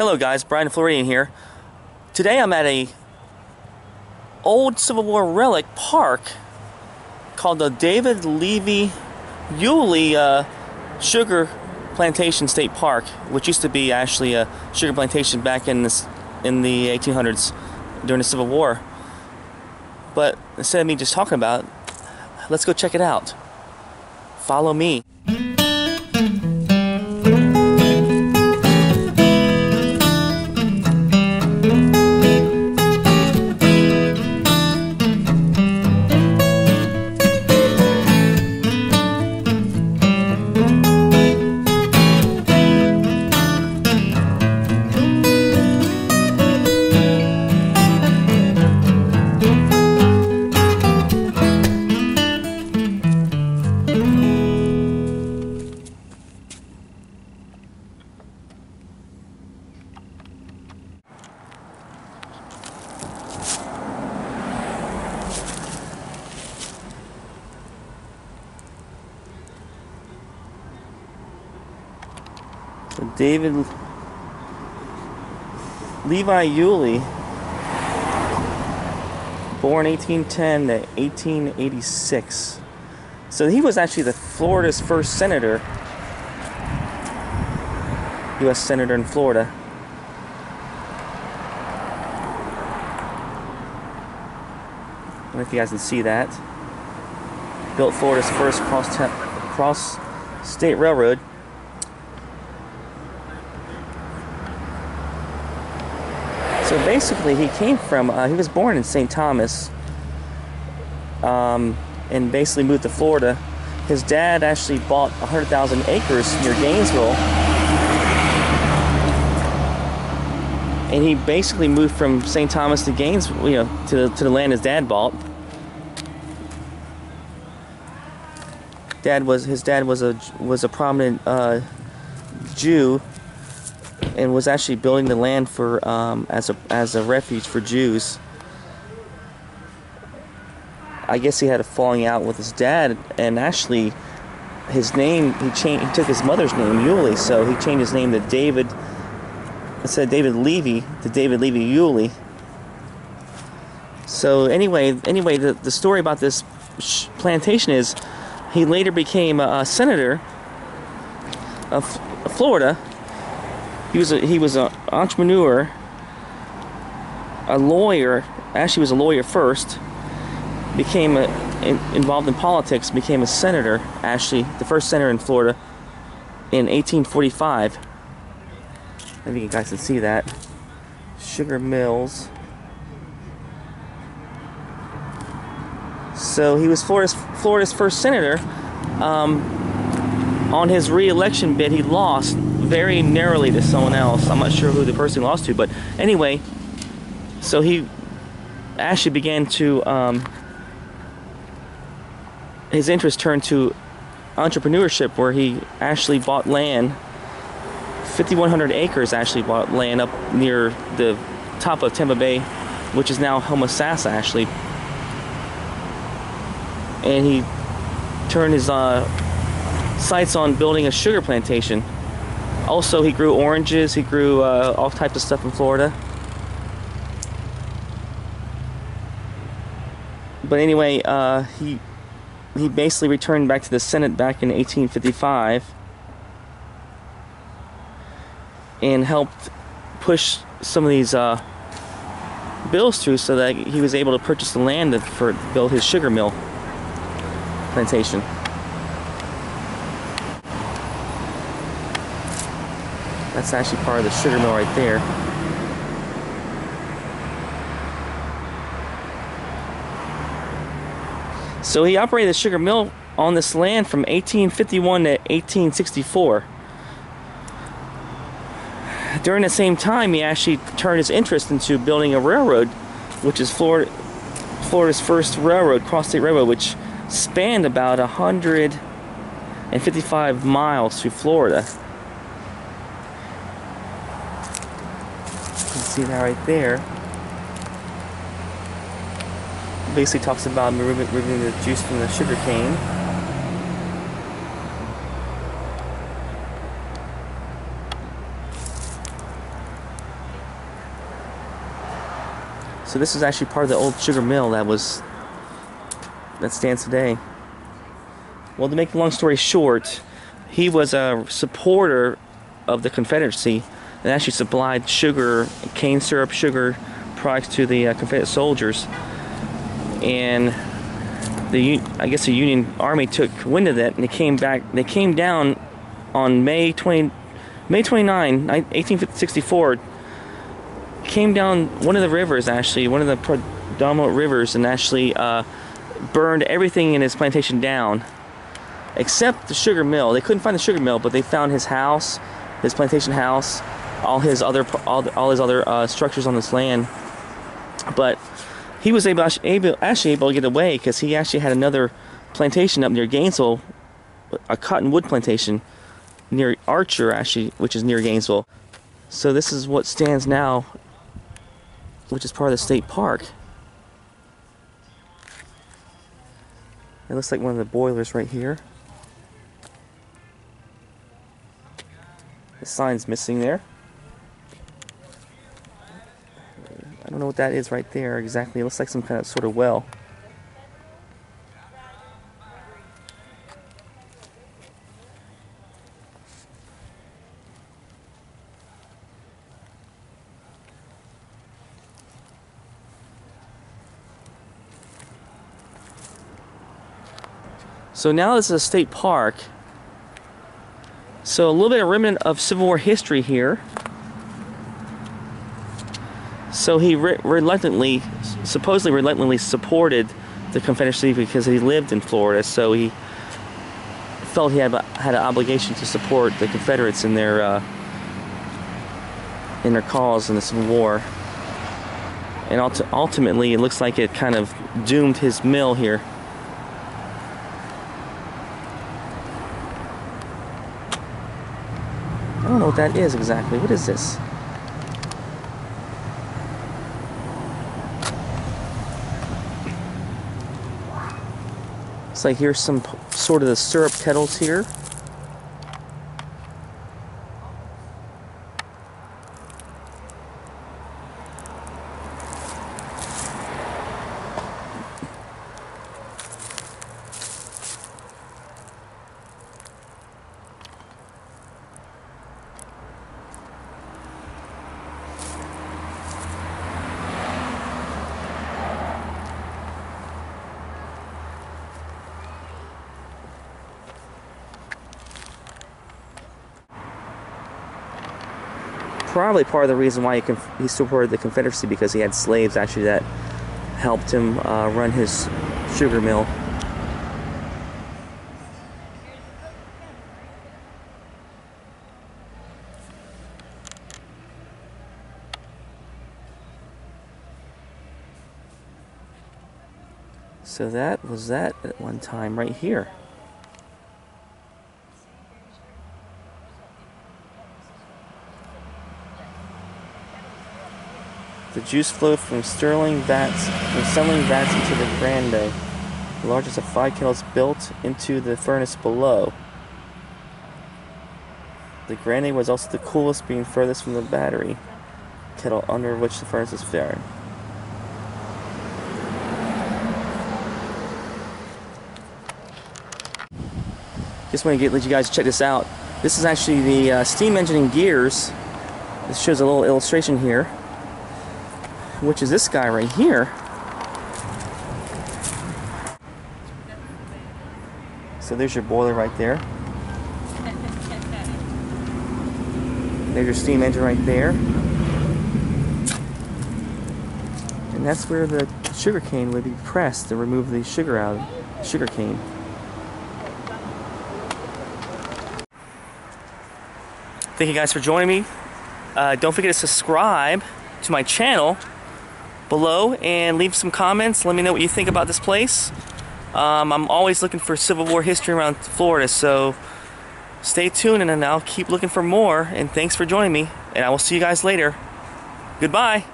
Hello guys, Brian Floridian here. Today I'm at a old Civil War relic park called the David Levy Yulee Sugar Plantation State Park, which used to be actually a sugar plantation back in the 1800s during the Civil War. But instead of me just talking about it, let's go check it out. Follow me. David Levi Yulee, born 1810 to 1886. So he was actually Florida's first senator, U.S. senator in Florida. I don't know if you guys can see that. Built Florida's first cross-state railroad. So basically, he came from, he was born in St. Thomas, and basically moved to Florida. His dad actually bought 100,000 acres near Gainesville, and he basically moved from St. Thomas to Gainesville, to the land his dad bought. His dad was a prominent Jew, and was actually building the land for as a refuge for Jews. I guess he had a falling out with his dad, and actually his name, he took his mother's name, Yulee, so he changed his name to David, instead of David Levy, to David Levy Yulee. So anyway, the story about this plantation is he later became a senator of Florida. He was an entrepreneur, a lawyer. Actually, was a lawyer first. Became involved in politics. Became a senator. Actually, the first senator in Florida in 1845. I think you guys can see that. Sugar mills. So he was Florida's first senator. On his re-election bid, he lost very narrowly to someone else. I'm not sure who the person he lost to, but anyway, so he actually began to, his interest turned to entrepreneurship, where he actually bought land, 5,100 acres actually bought land up near the top of Tampa Bay, which is now Homosassa actually, and he turned his sights on building a sugar plantation. Also, he grew oranges, he grew all types of stuff in Florida. But anyway, he basically returned back to the Senate back in 1855 and helped push some of these bills through, so that he was able to purchase the land to build his sugar mill plantation. That's actually part of the sugar mill right there. So he operated the sugar mill on this land from 1851 to 1864. During the same time, he actually turned his interest into building a railroad, which is Florida's first railroad, cross-state railroad, which spanned about 155 miles through Florida. You can see that right there. Basically talks about removing the juice from the sugar cane. So this is actually part of the old sugar mill that stands today. Well, to make the long story short, he was a supporter of the Confederacy and actually supplied sugar, cane syrup, sugar products to the Confederate soldiers. And I guess the Union Army took wind of that, and they came back. They came down on May 29, 1864. Came down one of the rivers, actually, one of the predominant rivers, and actually burned everything in his plantation down, except the sugar mill. They couldn't find the sugar mill, but they found his house, his plantation house, all his other structures on this land. But he was actually able to get away because he actually had another plantation up near Gainesville, a cottonwood plantation near Archer, actually, which is near Gainesville. So this is what stands now, which is part of the state park. It looks like one of the boilers right here. The sign's missing there. I don't know what that is right there exactly. It looks like some kind of sort of well. So now this is a state park. So a little bit of remnant of Civil War history here. So he supposedly reluctantly supported the Confederacy because he lived in Florida. So he felt he had an obligation to support the Confederates in their cause in the Civil War. And ultimately, it looks like it kind of doomed his mill here. I don't know what that is exactly. What is this? It's like here's some sort of the syrup kettles here. Probably part of the reason why he supported the Confederacy, because he had slaves actually that helped him run his sugar mill. So that was that at one time right here. The juice flowed from selling vats into the grande, the largest of 5 kettles built into the furnace below. The grande was also the coolest, being furthest from the battery kettle under which the furnace is fired. Just want to let you guys check this out. This is actually the steam engine and gears. This shows a little illustration here, which is this guy right here. So there's your boiler right there. There's your steam engine right there. And that's where the sugar cane would be pressed to remove the sugar out of the sugar cane. Thank you guys for joining me. Don't forget to subscribe to my channel below and leave some comments. Let me know what you think about this place. I'm always looking for Civil War history around Florida, so stay tuned and I'll keep looking for more. And thanks for joining me, and I will see you guys later. Goodbye.